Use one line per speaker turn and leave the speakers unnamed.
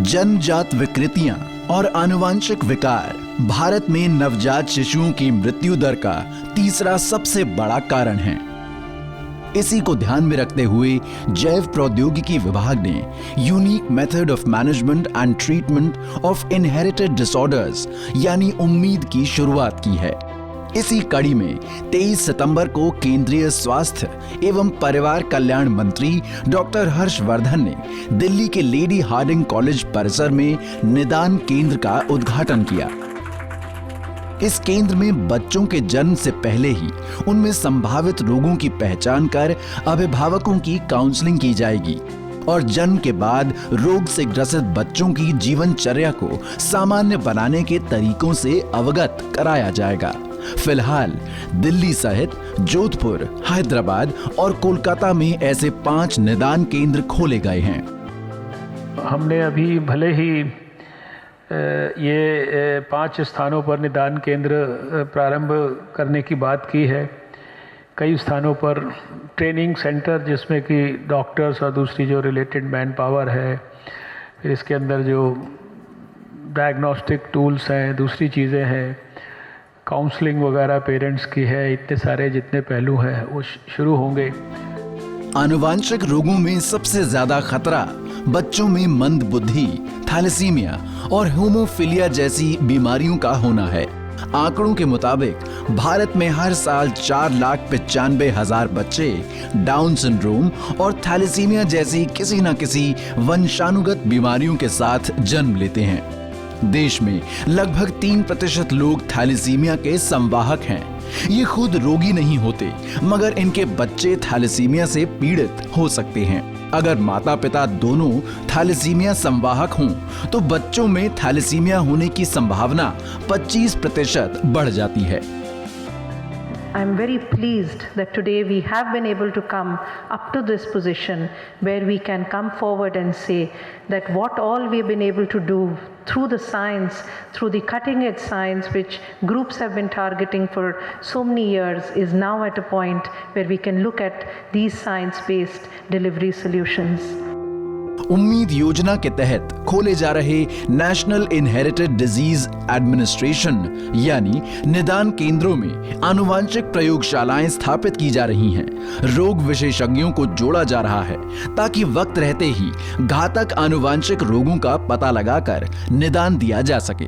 जन्मजात विकृतियां और आनुवंशिक विकार भारत में नवजात शिशुओं की मृत्यु दर का तीसरा सबसे बड़ा कारण है। इसी को ध्यान में रखते हुए जैव प्रौद्योगिकी विभाग ने unique method of management and treatment of inherited disorders यानी उम्मीद की शुरुआत की है। इसी कड़ी में 23 सितंबर को केंद्रीय स्वास्थ्य एवं परिवार कल्याण मंत्री डॉक्टर हर्षवर्धन ने दिल्ली के लेडी हार्डिंग कॉलेज परिसर में निदान केंद्र का उद्घाटन किया। इस केंद्र में बच्चों के जन्म से पहले ही उनमें संभावित रोगों की पहचान कर अभिभावकों की काउंसलिंग की जाएगी और जन्म के बाद रोग से ग्रसित बच्चों की जीवनचर्या को सामान्य बनाने के तरीकों से अवगत कराया जाएगा। फिलहाल दिल्ली सहित जोधपुर, हैदराबाद और कोलकाता में ऐसे 5 निदान केंद्र खोले गए हैं।
हमने अभी भले ही ये 5 स्थानों पर निदान केंद्र प्रारंभ करने की बात की है। कई स्थानों पर ट्रेनिंग सेंटर जिसमें कि डॉक्टर्स और दूसरी जो रिलेटेड मैन पावर है, फिर इसके अंदर जो डायग्नोस्टिक टूल्स हैं, दूसरी चीज़ें हैं, काउंसलिंग वगैरह पेरेंट्स की है, इतने सारे जितने पहलू हैं वो शुरू होंगे।
आनुवंशिक रोगों में सबसे ज्यादा खतरा बच्चों में मंद बुद्धि, थैलेसीमिया और हेमोफीलिया जैसी बीमारियों का होना है। आंकड़ों के मुताबिक भारत में हर साल 4,95,000 बच्चे डाउन सिंड्रोम और थैलेसीमिया जैसी किसी न किसी वंशानुगत बीमारियों के साथ जन्म लेते हैं। देश में लगभग 3% लोग थैलेसीमिया के संवाहक हैं। ये खुद रोगी नहीं होते, मगर इनके बच्चे थैलेसीमिया से पीड़ित हो सकते हैं। अगर माता पिता दोनों थैलेसीमिया संवाहक हों, तो बच्चों में थैलेसीमिया होने की संभावना 25% बढ़ जाती है।
I'm very pleased that today we have been able to come up to this position where we can come forward and say that what all we've been able to do through the science, through the cutting edge science which groups have been targeting for so many years is now at a point where we can look at these science-based delivery solutions.
उम्मीद योजना के तहत खोले जा रहे national inherited disease administration यानी निदान केंद्रों में आनुवंशिक प्रयोगशालाएं स्थापित की जा रही हैं। रोग विशेषज्ञों को जोड़ा जा रहा है ताकि वक्त रहते ही घातक आनुवंशिक रोगों का पता लगाकर निदान दिया जा सके।